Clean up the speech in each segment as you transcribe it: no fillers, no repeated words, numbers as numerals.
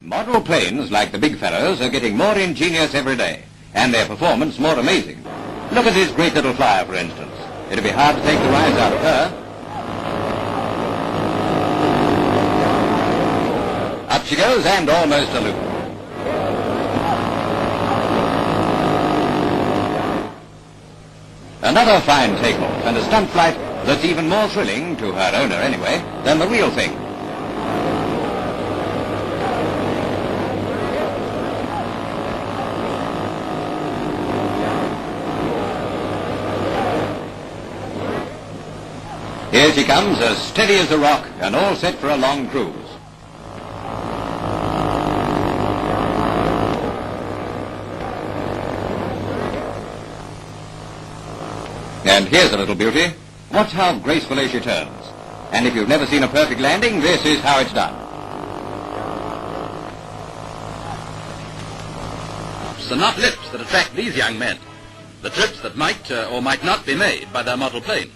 Model planes, like the big fellows, are getting more ingenious every day, and their performance more amazing. Look at this great little flyer, for instance. It'd be hard to take the rise out of her. Up she goes, and almost a loop. Another fine takeoff, and a stunt flight that's even more thrilling, to her owner anyway, than the real thing. Here she comes, as steady as a rock, and all set for a long cruise. And here's a little beauty. Watch how gracefully she turns. And if you've never seen a perfect landing, this is how it's done. Trips are not lips that attract these young men. The trips that might or might not be made by their model planes.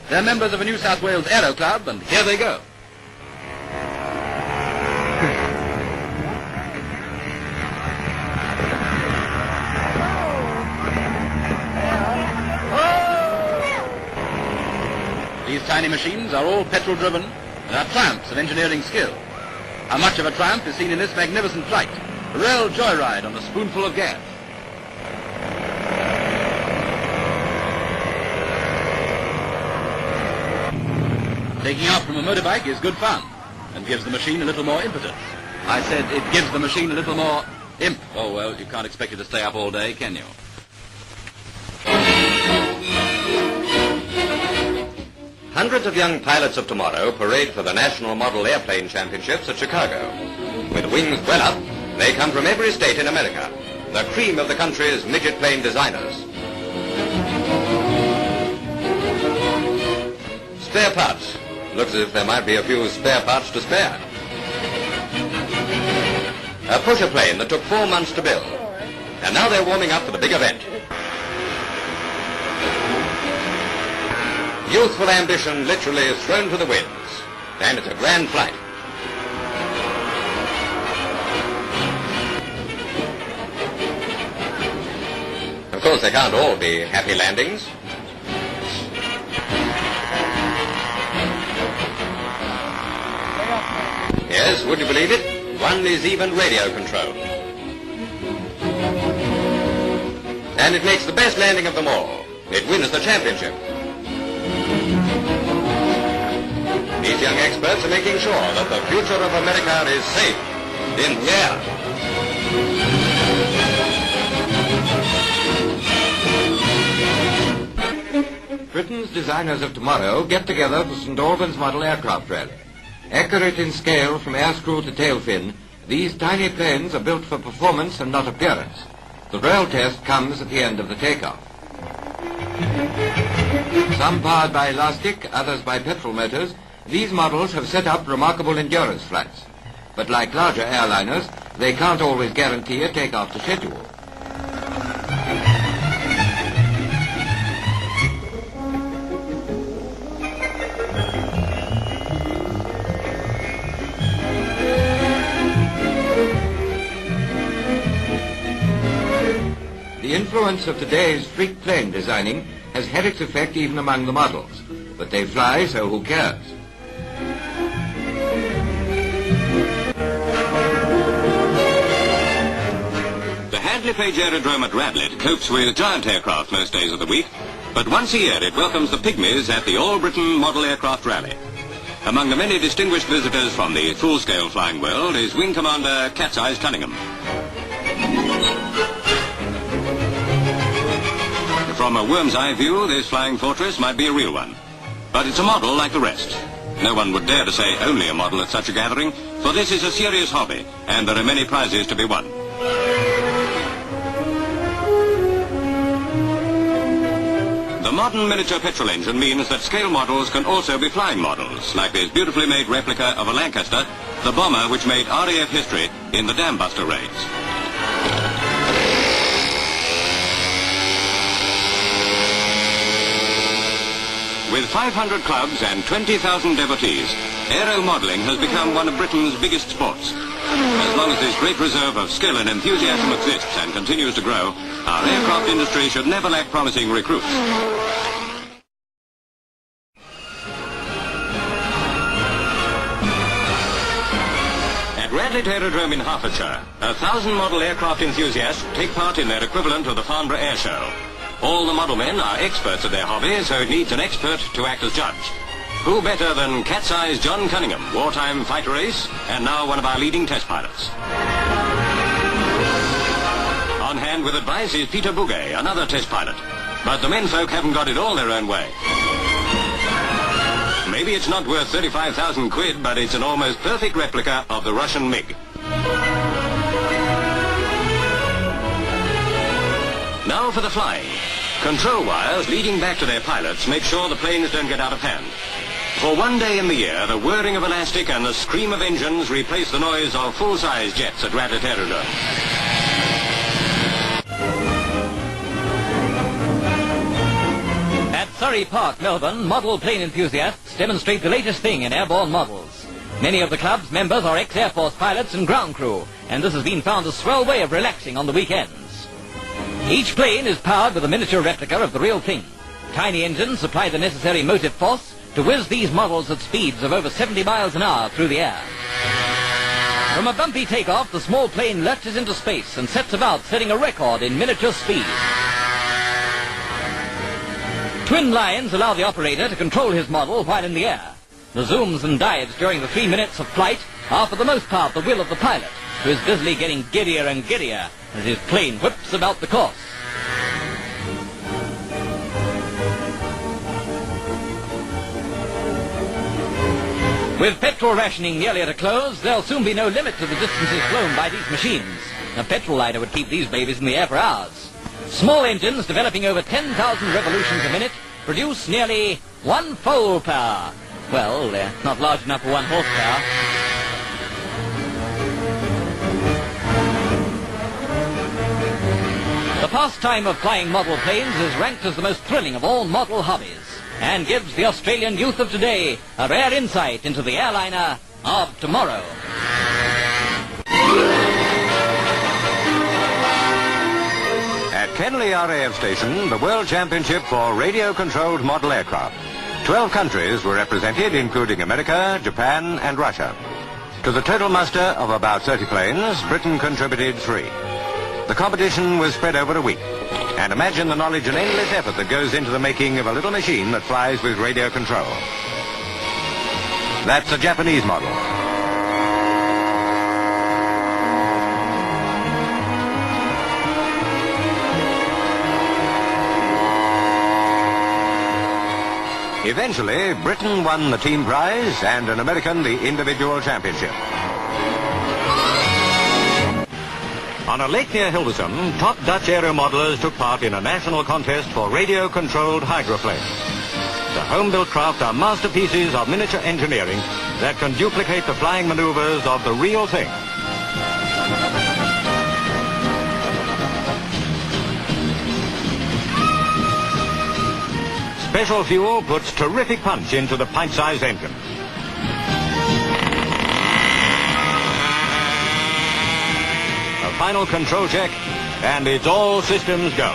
They're members of a New South Wales Aero Club, and here they go. These tiny machines are all petrol-driven and are triumphs of engineering skill. How much of a triumph is seen in this magnificent flight? A real joyride on a spoonful of gas. Taking off from a motorbike is good fun and gives the machine a little more impetus. I said it gives the machine a little more imp. Oh, well, you can't expect it to stay up all day, can you? Hundreds of young pilots of tomorrow parade for the National Model Airplane Championships at Chicago. With wings well up, they come from every state in America, the cream of the country's midget plane designers. Spare parts. Looks as if there might be a few spare parts to spare. A pusher plane that took 4 months to build. And now they're warming up for the big event. Youthful ambition literally is thrown to the winds. And it's a grand flight. Of course, they can't all be happy landings. Yes, would you believe it? One is even radio controlled. And it makes the best landing of them all. It wins the championship. These young experts are making sure that the future of America is safe in the air. Britain's designers of tomorrow get together for St Albans Model Aircraft Rally. Accurate in scale from air screw to tail fin, these tiny planes are built for performance and not appearance. The real test comes at the end of the takeoff. Some powered by elastic, others by petrol motors, these models have set up remarkable endurance flights. But like larger airliners, they can't always guarantee a takeoff to schedule. The influence of today's freak plane designing has had its effect even among the models, but they fly, so who cares? The Hadley Page Aerodrome at Radlett copes with giant aircraft most days of the week, but once a year it welcomes the pygmies at the All-Britain Model Aircraft Rally. Among the many distinguished visitors from the full-scale flying world is Wing Commander Cat's Eyes Cunningham. From a worm's eye view, this flying fortress might be a real one. But it's a model like the rest. No one would dare to say only a model at such a gathering, for this is a serious hobby, and there are many prizes to be won. The modern miniature petrol engine means that scale models can also be flying models, like this beautifully made replica of a Lancaster, the bomber which made RAF history in the Dam Buster raids. With 500 clubs and 20,000 devotees, aero modelling has become one of Britain's biggest sports. As long as this great reserve of skill and enthusiasm exists and continues to grow, our aircraft industry should never lack promising recruits. At Radlett Aerodrome in Hertfordshire, 1,000 model aircraft enthusiasts take part in their equivalent of the Farnborough Air Show. All the model men are experts at their hobby, so it needs an expert to act as judge. Who better than Cat's-Eyes John Cunningham, wartime fighter ace, and now one of our leading test pilots. On hand with advice is Peter Bouguet, another test pilot. But the menfolk haven't got it all their own way. Maybe it's not worth 35,000 quid, but it's an almost perfect replica of the Russian MiG. Now for the flying. Control wires leading back to their pilots make sure the planes don't get out of hand. For one day in the year, the whirring of elastic and the scream of engines replace the noise of full-size jets at Radlett Aerodrome. At Surrey Park, Melbourne, model plane enthusiasts demonstrate the latest thing in airborne models. Many of the club's members are ex-Air Force pilots and ground crew, and this has been found a swell way of relaxing on the weekends. Each plane is powered with a miniature replica of the real thing. Tiny engines supply the necessary motive force to whiz these models at speeds of over 70 miles an hour through the air. From a bumpy takeoff, the small plane lurches into space and sets about setting a record in miniature speed. Twin lines allow the operator to control his model while in the air. The zooms and dives during the 3 minutes of flight are for the most part the will of the pilot, who is busily getting giddier and giddier as his plane whips about the course. With petrol rationing nearly at a close, there'll soon be no limit to the distances flown by these machines. A petrol liner would keep these babies in the air for hours. Small engines developing over 10,000 revolutions a minute produce nearly 1 foal power. Well, they're not large enough for 1 horsepower. The pastime of flying model planes is ranked as the most thrilling of all model hobbies, and gives the Australian youth of today a rare insight into the airliner of tomorrow. At Kenley RAF Station, the World Championship for radio-controlled model aircraft. 12 countries were represented, including America, Japan and Russia. To the total muster of about 30 planes, Britain contributed 3. The competition was spread over a week. And imagine the knowledge and endless effort that goes into the making of a little machine that flies with radio control. That's a Japanese model. Eventually, Britain won the team prize and an American the individual championship. On a lake near Hilversum, top Dutch aero modelers took part in a national contest for radio-controlled hydroplanes. The home-built craft are masterpieces of miniature engineering that can duplicate the flying maneuvers of the real thing. Special fuel puts terrific punch into the pint-sized engine. A final control check, and it's all systems go.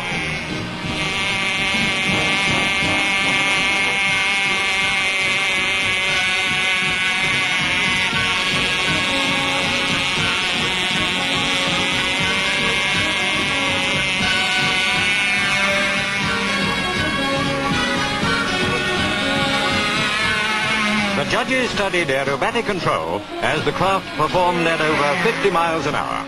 The judges studied aerobatic control as the craft performed at over 50 miles an hour.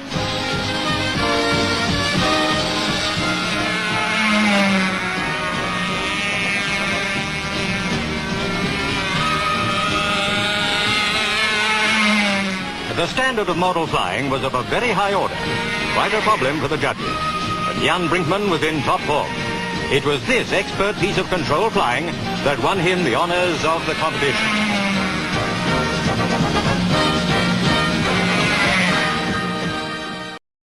The standard of model flying was of a very high order, quite a problem for the judges. But Jan Brinkman was in top form. It was this expert piece of control flying that won him the honors of the competition.